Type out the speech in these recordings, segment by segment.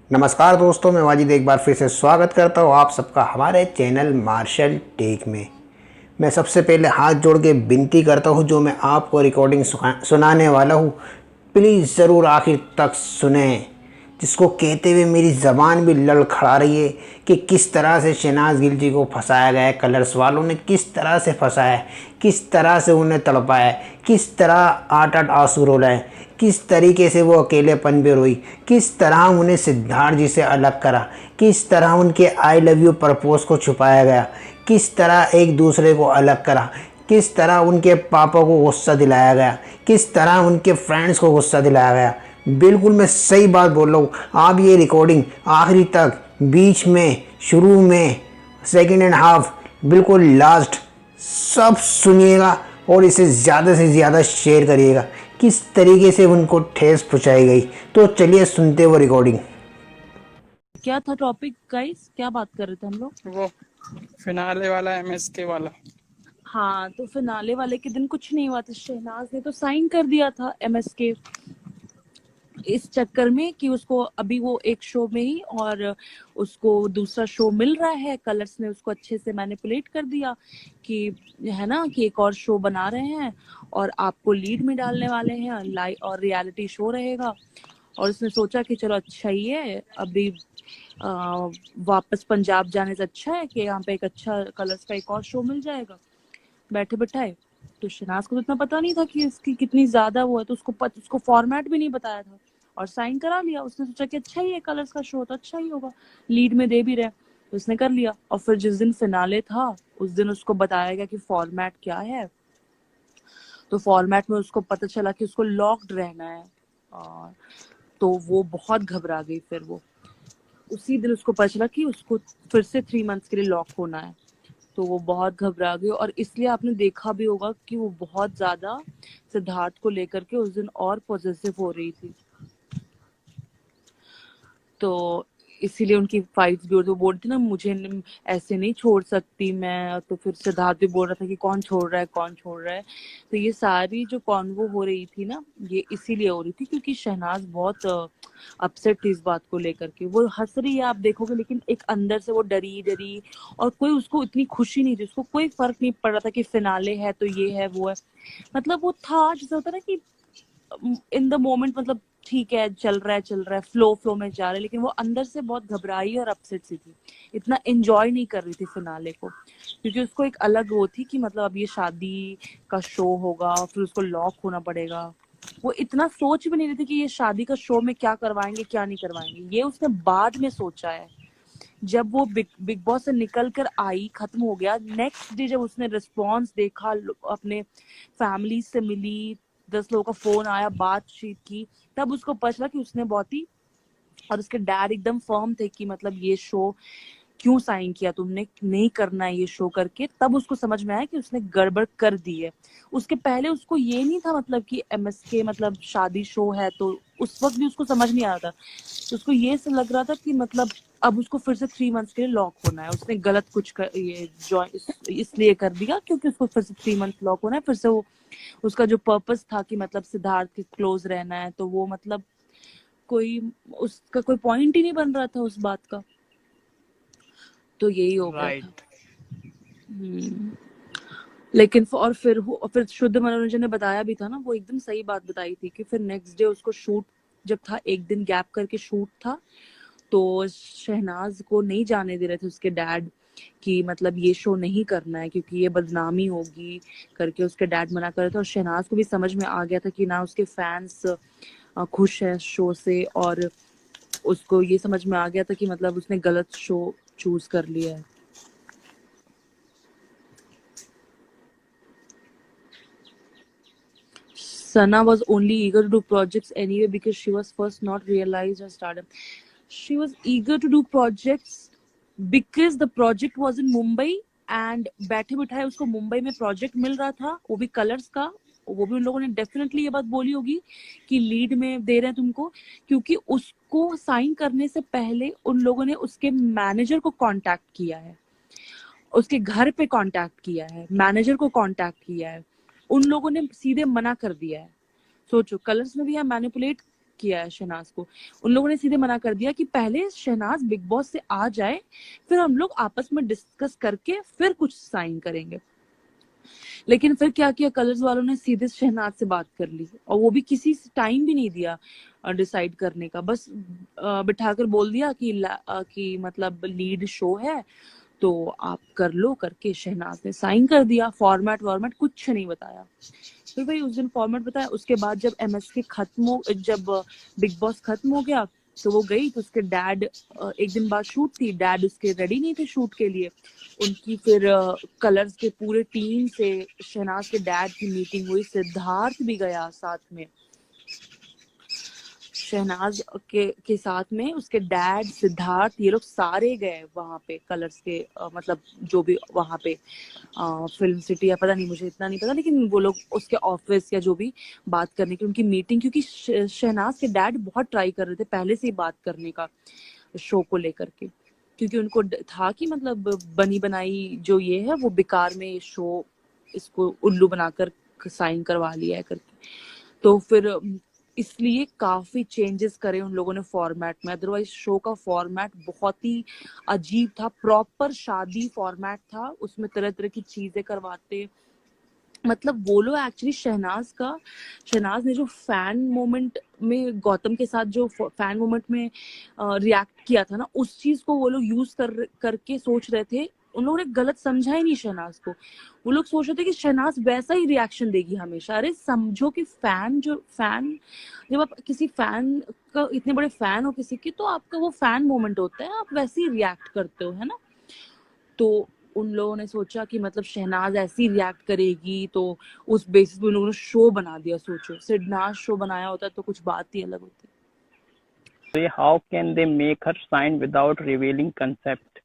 नमस्कार दोस्तों, मैं वाजिद एक बार फिर से स्वागत करता हूँ आप सबका हमारे चैनल मार्शल टेक में। मैं सबसे पहले हाथ जोड़ के विनती करता हूँ, जो मैं आपको रिकॉर्डिंग सुनाने वाला हूँ प्लीज़ ज़रूर आखिर तक सुने, जिसको कहते हुए मेरी ज़बान भी लड़खड़ा रही है कि किस तरह से शहनाज गिल जी को फंसाया गया है। कलर्स वालों ने किस तरह से फंसाया है, किस तरह से उन्हें तड़पाया है, किस तरह आठ आठ आंसू रोलाए, किस तरीके से वो अकेलेपन पे रोई, किस तरह उन्हें सिद्धार्थ जी से अलग करा, किस तरह उनके आई लव यू प्रपोज को छुपाया गया, किस तरह एक दूसरे को अलग करा, किस तरह उनके पापा को गुस्सा दिलाया गया, किस तरह उनके फ्रेंड्स को गुस्सा दिलाया गया। बिल्कुल मैं सही बात बोल रहा हूँ। आप ये रिकॉर्डिंग आखिरी तक, बीच में, शुरू में, सेकेंड एंड हाफ, बिल्कुल लास्ट सब सुनिएगा और इसे ज़्यादा से ज़्यादा शेयर करिएगा किस तरीके से उनको ठेस पहुँचाई गई। तो चलिए सुनते वो रिकॉर्डिंग। क्या था टॉपिक गाइस, क्या बात कर रहे थे हम लोग? वो फिनाले वाला एमएसके वाला। हाँ, तो फिनाले वाले के दिन कुछ नहीं हुआ था। शहनाज ने तो साइन कर दिया था एमएसके इस चक्कर में कि उसको अभी वो एक शो में ही और उसको दूसरा शो मिल रहा है। कलर्स ने उसको अच्छे से मैनिपुलेट कर दिया कि है ना कि एक और शो बना रहे हैं और आपको लीड में डालने वाले हैं, लाइव और रियलिटी शो रहेगा। और उसने सोचा कि चलो अच्छा ही है, अभी वापस पंजाब जाने से अच्छा है कि यहाँ पे एक अच्छा कलर्स का एक और शो मिल जाएगा बैठे बैठाए। तो शहनाज को तो इतना पता नहीं था कि इसकी कितनी ज्यादा वो है, तो उसको फॉर्मेट भी नहीं बताया था और साइन करा लिया। उसने सोचा कि अच्छा ही है, कलर्स का शो तो अच्छा ही होगा, लीड में दे भी रहे, तो उसने कर लिया। और फिर जिस दिन फिनाले था उस दिन उसको बताया गया कि फॉर्मेट क्या है। तो फॉर्मेट में उसको पता चला कि उसको लॉक्ड रहना है, और तो वो बहुत घबरा गई। फिर वो उसी दिन उसको पता चला कि उसको फिर से 3 मंथ्स के लिए लॉक होना है। तो वो बहुत घबरा गई, और इसलिए आपने देखा भी होगा कि वो बहुत ज्यादा सिद्धार्थ को लेकर के उस दिन और पॉजिटिव हो रही थी। तो इसीलिए उनकी फाइट्स भी, और वो बोलती ना मुझे ऐसे नहीं छोड़ सकती मैं, तो फिर सिद्धार्थ भी बोल रहा था कि कौन छोड़ रहा है, कौन छोड़ रहा है। तो ये सारी जो कॉन्वो हो रही थी ना, ये इसीलिए हो रही थी क्योंकि शहनाज बहुत अपसेट थी इस बात को लेकर के। वो हंस रही है आप देखोगे, लेकिन एक अंदर से वो डरी डरी, और कोई उसको इतनी खुशी नहीं थी, उसको कोई फर्क नहीं पड़ रहा था कि फिनाले है तो ये है वो है। मतलब वो था जैसे होता है ना कि इन द मोमेंट, मतलब ठीक है चल रहा है फ्लो में जा रहा है, लेकिन वो अंदर से बहुत घबराई और अपसेट सी थी। इतना एंजॉय नहीं कर रही थी फिनाले को, क्योंकि उसको एक अलग वो थी कि मतलब अब ये शादी का शो होगा, फिर उसको लॉक होना पड़ेगा। वो इतना सोच भी नहीं रही थी कि ये शादी का शो में क्या करवाएंगे क्या नहीं करवाएंगे, ये उसने बाद में सोचा है। जब वो बिग बॉस से निकल कर आई, खत्म हो गया, नेक्स्ट डे जब उसने रिस्पॉन्स देखा, अपने फैमिली से मिली, 10 लोगों का फोन आया, बातचीत की, तब उसको पता चला कि उसने बहुत ही, और उसके डैड एकदम फर्म थे कि मतलब ये शो क्यों साइन किया तुमने, नहीं करना है ये शो करके। तब उसको समझ में आया कि उसने गड़बड़ कर दी है। उसके पहले उसको ये नहीं था मतलब कि एमएसके मतलब शादी शो है, तो उस वक्त भी उसको समझ नहीं आ रहा था। तो उसको ये से लग रहा था कि मतलब अब उसको फिर से 3 मंथ्स के लिए लॉक होना है। उसने गलत कुछ ये इसलिए कर दिया क्योंकि उसको फिर से 3 मंथ लॉक होना है। फिर से वो उसका जो पर्पस था कि मतलब सिद्धार्थ के क्लोज रहना है, तो वो मतलब कोई उसका कोई पॉइंट ही नहीं बन रहा था उस बात का। तो यही हो गया था। राइट। लेकिन और फिर शुद्ध मनोरंजन ने बताया भी था ना, वो एकदम सही बात बताई थी कि फिर नेक्स्ट डे उसको शूट जब था, एक दिन गैप करके शूट था, तो शहनाज को नहीं जाने दे रहे थे उसके डैड कि मतलब ये शो नहीं करना है क्योंकि ये बदनामी होगी करके उसके डैड मना कर रहे थे। और शहनाज को भी समझ में आ गया था कि ना उसके फैंस खुश हैं शो से, और उसको ये समझ में आ गया था कि मतलब उसने गलत शो चूज कर लिया है। Sana was only eager to do projects anyway because she was first not realized her stardom. She was eager to do projects because the project was in Mumbai, and बैठे बिठाए उसको मुंबई में project मिल रहा था, वो भी कलर्स का। वो भी उन लोगों ने डेफिनेटली ये बात बोली होगी कि लीड में दे रहे हैं तुमको, क्योंकि उसको साइन करने से पहले उन लोगों ने उसके मैनेजर को कांटेक्ट किया है, उसके घर पे कांटेक्ट किया है, मैनेजर को कांटेक्ट किया है। उन लोगों ने सीधे मना कर दिया है। सोचो, कलर्स में भी यहाँ मैनिपुलेट किया है शहनाज को। उन लोगों ने सीधे मना कर दिया कि पहले शहनाज बिग बॉस से आ जाए, फिर हम लोग आपस में डिस्कस करके फिर कुछ साइन करेंगे। लेकिन फिर क्या किया, कलर्स वालों ने सीधे शहनाज से बात कर ली, और वो भी किसी टाइम भी नहीं दिया डिसाइड करने का। बस बिठाकर बोल दिया कि मतलब लीड शो है तो आप कर लो करके शहनाज ने साइन कर दिया। फॉर्मेट वॉर्मेट कुछ नहीं बताया। फिर भाई उस दिन फॉर्मेट बताया। उसके बाद जब एमएसके जब बिग बॉस खत्म हो गया तो वो गई, तो उसके डैड, एक दिन बाद शूट थी, डैड उसके रेडी नहीं थे शूट के लिए। उनकी फिर कलर्स के पूरे टीम से शहनाज के डैड की मीटिंग हुई, सिद्धार्थ भी गया साथ में। शहनाज के साथ में उसके डैड, सिद्धार्थ, ये लोग सारे गए वहां पे कलर्स के, मतलब जो भी वहां पे फिल्म सिटी या पता नहीं, मुझे इतना नहीं पता, लेकिन वो लोग उसके ऑफिस या जो भी बात करने की उनकी मीटिंग, क्योंकि शहनाज के डैड बहुत ट्राई कर रहे थे पहले से ही बात करने का शो को लेकर के, क्योंकि उनको था कि मतलब बनी बनाई जो ये है वो बेकार में शो इसको उल्लू बनाकर साइन करवा लिया है करके। तो फिर इसलिए काफी चेंजेस करे उन लोगों ने फॉर्मेट में। अदरवाइज शो का फॉर्मेट बहुत ही अजीब था, प्रॉपर शादी फॉर्मेट था, उसमें तरह तरह की चीजें करवाते। मतलब वो लोग एक्चुअली शहनाज ने जो फैन मोमेंट में गौतम के साथ जो फैन मोमेंट में रिएक्ट किया था ना, उस चीज को वो लोग यूज करके सोच रहे थे। उन लोगों ने गलत समझा ही नहीं शहनाज को। वो लोग सोच रहे थे कि शहनाज वैसा ही रिएक्शन देगी हमेशा। अरे समझो कि फैन जब आप किसी फैन का इतने बड़े फैन हो किसी की, तो आपका वो फैन मोमेंट होता है, आप वैसे ही रिएक्ट करते हो, है ना। तो उन लोगों ने सोचा कि मतलब शहनाज ऐसी रिएक्ट करेगी, तो उस बेसिस पे उन लोगों ने शो बना दिया। सोचो सिडनाज शो बनाया होता तो कुछ बात ही अलग होती। So how can they make her sign without revealing concept?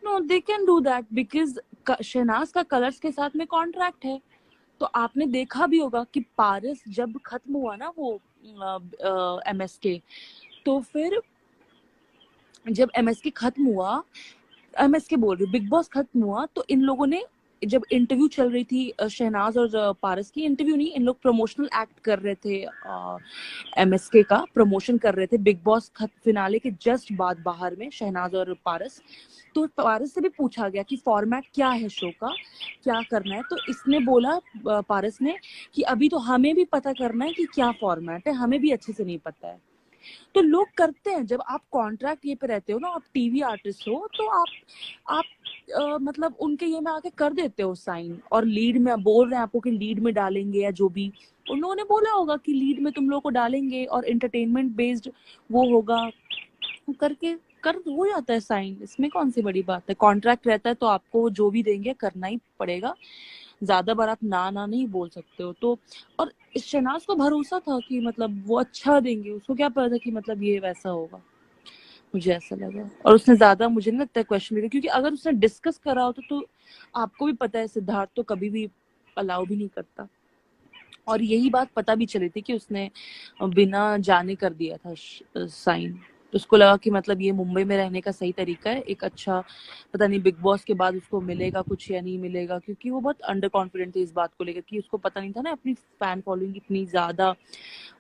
No, they can do that because Shehnaz का कलर्स के साथ में कॉन्ट्रैक्ट है। तो आपने देखा भी होगा कि पारस जब खत्म हुआ ना वो एमएसके, तो फिर जब एमएसके खत्म हुआ, एमएसके बोल रही हूँ, बिग बॉस खत्म हुआ, तो इन लोगों ने जब इंटरव्यू चल रही थी शहनाज और पारस की, इंटरव्यू नहीं, इन लोग प्रमोशनल एक्ट कर रहे थे, एमएसके का प्रमोशन कर रहे थे बिग बॉस फिनाले के जस्ट बाद बाहर में, शहनाज और पारस। तो पारस से भी पूछा गया कि फॉर्मेट क्या है शो का, क्या करना है। तो इसने बोला, पारस ने, कि अभी तो हमें भी पता करना है कि क्या फॉर्मेट है, हमें भी अच्छे से नहीं पता है। तो लोग करते हैं, जब आप कॉन्ट्रैक्ट ये पे रहते हो ना, आप टीवी आर्टिस्ट हो, तो आप मतलब उनके ये में आके कर देते हो साइन। और लीड में बोल रहे हैं आपको कि लीड में डालेंगे, या जो भी उन लोगों ने बोला होगा कि लीड में तुम लोगों को डालेंगे और एंटरटेनमेंट बेस्ड वो होगा करके कर हो जाता है साइन। इसमें कौन सी बड़ी बात है, कॉन्ट्रैक्ट रहता है तो आपको जो भी देंगे करना ही पड़ेगा। ज्यादा बार आप ना नहीं बोल सकते हो। तो और शहनाज को भरोसा था कि मतलब वो अच्छा देंगे, उसको क्या पता था कि मतलब ये वैसा होगा। मुझे ऐसा लगा, और उसने ज्यादा, मुझे नहीं लगता क्वेश्चन लेगा, क्योंकि अगर उसने डिस्कस करा होता तो आपको भी पता है सिद्धार्थ तो कभी भी अलाउ भी नहीं करता। और यही बात पता भी चली थी कि उसने बिना जाने कर दिया था साइन। उसको लगा कि मतलब ये मुंबई में रहने का सही तरीका है, एक अच्छा, पता नहीं बिग बॉस के बाद उसको मिलेगा कुछ या नहीं मिलेगा, क्योंकि वो बहुत अंडर कॉन्फिडेंट थी इस बात को लेकर कि उसको पता नहीं था ना अपनी फैन फॉलोइंग इतनी ज्यादा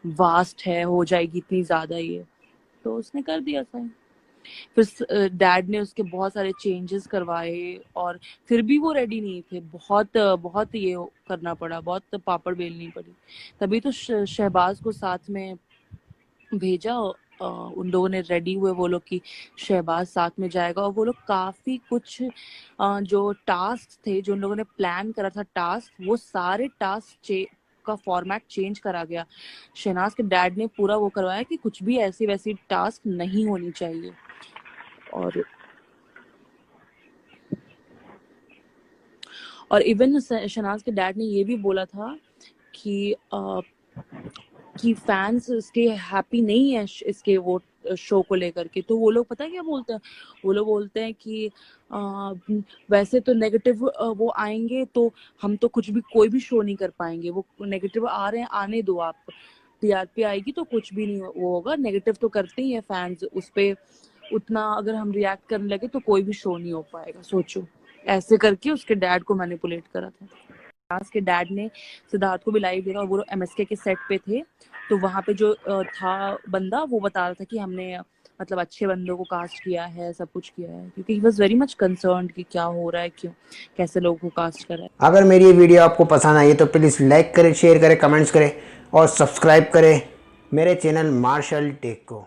वास्ट है, हो जाएगी इतनी ज्यादा ये। तो उसने कर दिया साइन। फिर डैड ने उसके बहुत सारे चेंजेस करवाए, और फिर भी वो रेडी नहीं थे। बहुत बहुत ये करना पड़ा, बहुत पापड़ बेलनी पड़ी, तभी तो शहबाज को साथ में भेजा। उन लोगों ने रेडी हुए वो लोग कि शहबाज साथ में जाएगा, और वो लोग काफी कुछ जो टास्क थे, जो उन लोगों ने प्लान करा था टास्क, वो सारे टास्क का फॉर्मेट चेंज करा गया। शहनाज के डैड ने पूरा वो करवाया कि कुछ भी ऐसी वैसी टास्क नहीं होनी चाहिए। और इवन शहनाज के डैड ने ये भी बोला था कि फैंस इसके हैप्पी नहीं है इसके वो शो को लेकर के। तो वो लोग पता है क्या बोलते हैं, वो लोग बोलते हैं कि वैसे तो नेगेटिव वो आएंगे तो हम तो कुछ भी कोई भी शो नहीं कर पाएंगे, वो नेगेटिव आ रहे हैं, आने दो आप, टीआरपी आएगी तो कुछ भी नहीं वो होगा, नेगेटिव तो करते ही है फैंस, उस पे उतना अगर हम रिएक्ट करने लगे तो कोई भी शो नहीं हो पाएगा। सोचो, ऐसे करके उसके डैड को मैनिपुलेट करा था। के डैड ने सिद्धार्थ को भी लाइव देखा, वो एमएसके के सेट पे थे, तो वहां पे जो था बंदा, वो बता रहा था कि हमने मतलब अच्छे बंदों को कास्ट किया है, सब कुछ किया है, क्योंकि he was very much concerned कि क्या हो रहा है, क्यों कैसे लोगों को कास्ट कर रहा है। अगर मेरी ये वीडियो आपको पसंद आई तो प्लीज़ लाइक करें, शेयर करें, कमेंट्स करें और सब्सक्राइब करें मेरे चैनल मार्शल टेक को।